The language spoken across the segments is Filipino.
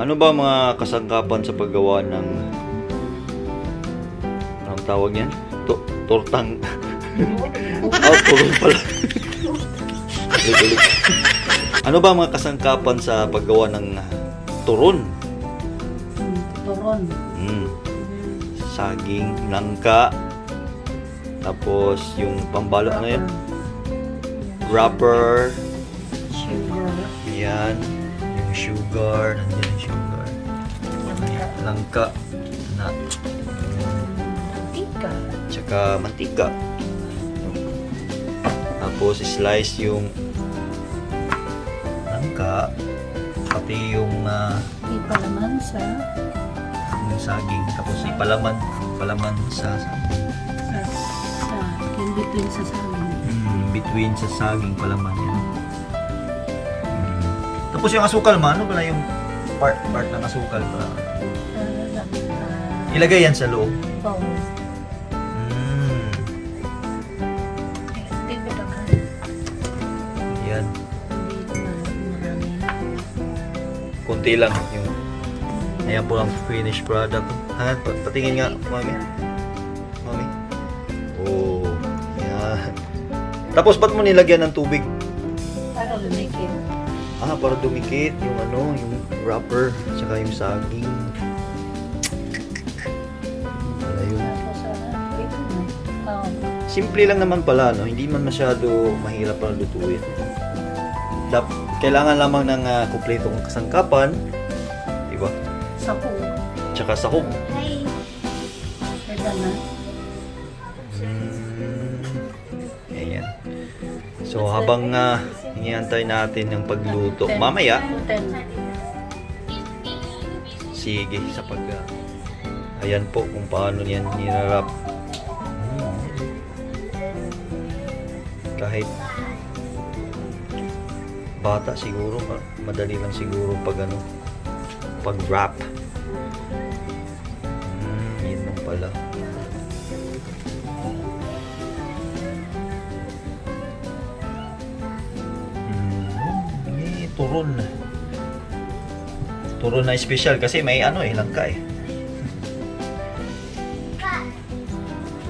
Ano ba mga kasangkapan sa paggawa ng anong tawag yan? Tortang. Turon pala. Ulit. Ano ba mga kasangkapan sa paggawa ng turon? Turon. Saging, langka, tapos yung pambalo, ano yan? Wrapper. Sugar. Yan. Yung sugar. Nandiyan yung sugar. Langka. Na. Mantika. Tsaka mantika. Tapos slice yung langka. Pati yung Ipalaman sa yung saging. Tapos ipalaman sa in between sa saging. between sa saging palaman yan. Tapos yung asukal man, ano pala yung part ng asukal pa? Ilagay yan sa loob. Oo. Yan. Kunti lang yung ayan po ang finished product. Patingin nga, mami. Mami. Oh, yan. Tapos ba't mo nilagyan ng tubig? Para lumikit. Para dumikit yung yung wrapper, tsaka yung saging. Wala yun. Simple lang naman pala, no? Hindi man masyado mahirap para lutuin. Kailangan lamang ng kumpletong kasangkapan, diba? Sahog. Tsaka sahog. Hi. Pwede na. Ayan. So habang iniantay natin yung pagluto, mamaya, sige sa ayan po kung paano yan nirarap. Kahit bata siguro, madali lang siguro pag wrap. Yun lang pala. Turon na special kasi may langka eh.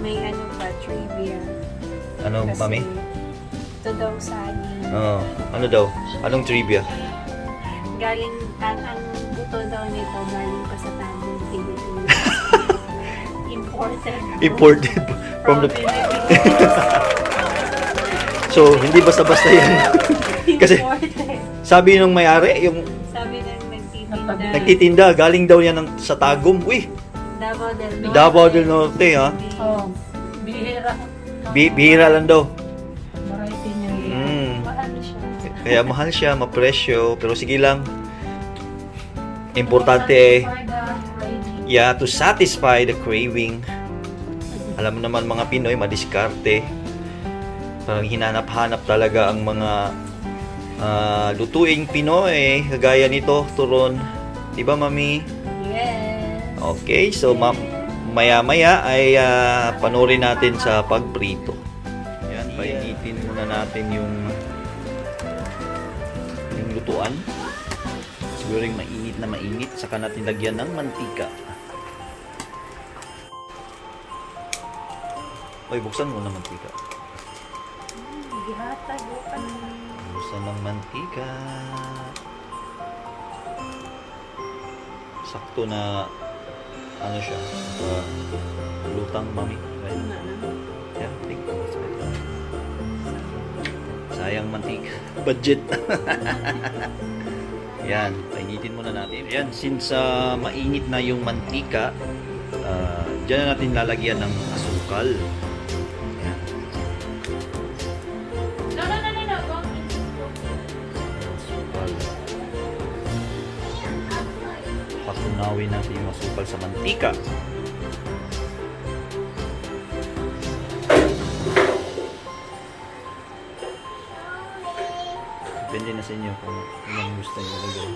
May pa, trivia. Ano, Kasi mami? ito daw saging. Ano daw? Anong trivia? Galing, ang buto daw nito galing pa sa Tagum, Philippines. Imported from the Philippines. So, hindi basta-basta yan. Kasi sabi nung may-ari, yung sabi ng nagtitinda, galing daw yan sa Tagum. Uy, Davao del Norte. Davao del Norte, ha? Oh, bihira. Bihira lang daw. Variety niya. Mahal siya. Kaya mahal siya, mapresyo. Pero sige lang. Importante to satisfy the craving. Alam mo naman mga Pinoy, madiskarte. Parang hinanap-hanap talaga ang mga lutuing Pinoy. Kagaya nito, turon. Diba, Mami? Yes. Okay, so maya-maya ay panoorin natin sa pagprito. Yan, painitin muna natin yung lutuan. Siguro yung mainit, saka natin lagyan ng mantika. Oy, buksan mo na mantika. Gihata, bukan. Buksan ng mantika. Sakto na siya. Lutang, Mami. Right? Yeah, sayang mantika. Budget. Yan, painitin muna natin. Yan, since mainit na yung mantika, dyan na natin lalagyan ng asukal. Yan. Asukal. Patunawin natin yung asukal sa mantika. Depende na sa inyo kung anong gusto nyo lagay.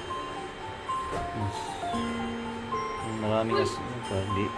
Maraming hindi.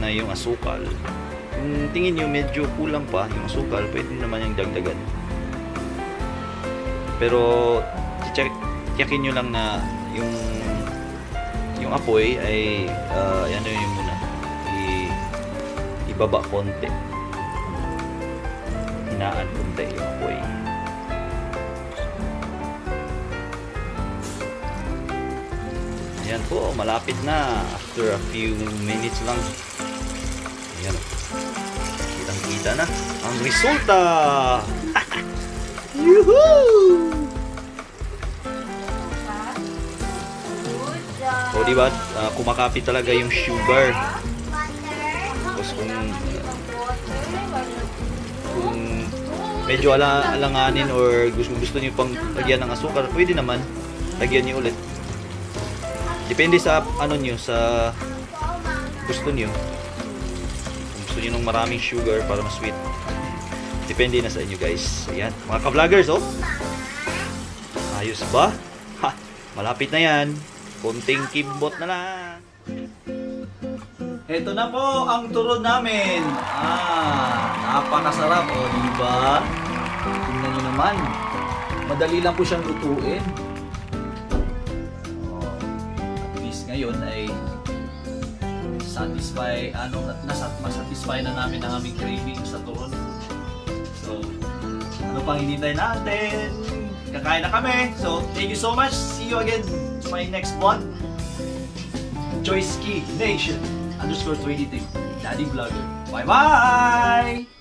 na yung asukal. Kung tingin nyo medyo kulang pa yung asukal, pwede naman yung dagdagan. Pero tiyakin nyo lang na yung apoy ay ano yun muna, ibaba konti, hinaan konti yung apoy. Ayan po, malapit na. After a few minutes lang. Ayan. Kitang-kita na ang resulta. Yuhuu! O diba, kumakapit talaga yung sugar. Tapos kung medyo alanganin or gusto niyo pang lagyan ng asukal, pwede naman lagyan niyo ulit. Depende sa ano niyo, sa gusto niyo. Kung gusto niyo ng maraming sugar para mas sweet. Depende na sa inyo guys. Ayan, mga ka-vloggers oh. Ayos ba? Ha, malapit na yan. Konting kimbot na lang. Ito na po ang turod namin. Napakasarap o, diba? Tingnan nyo naman. Madali lang po siyang lutuin. At least ngayon ay masatisfy na namin ang aming craving sa turod. So, ano pang hinintay natin? Kakain na kami. So, thank you so much. See you again to my next vlog. Joyski Nation _23 Daddy Vlogger. Bye-bye!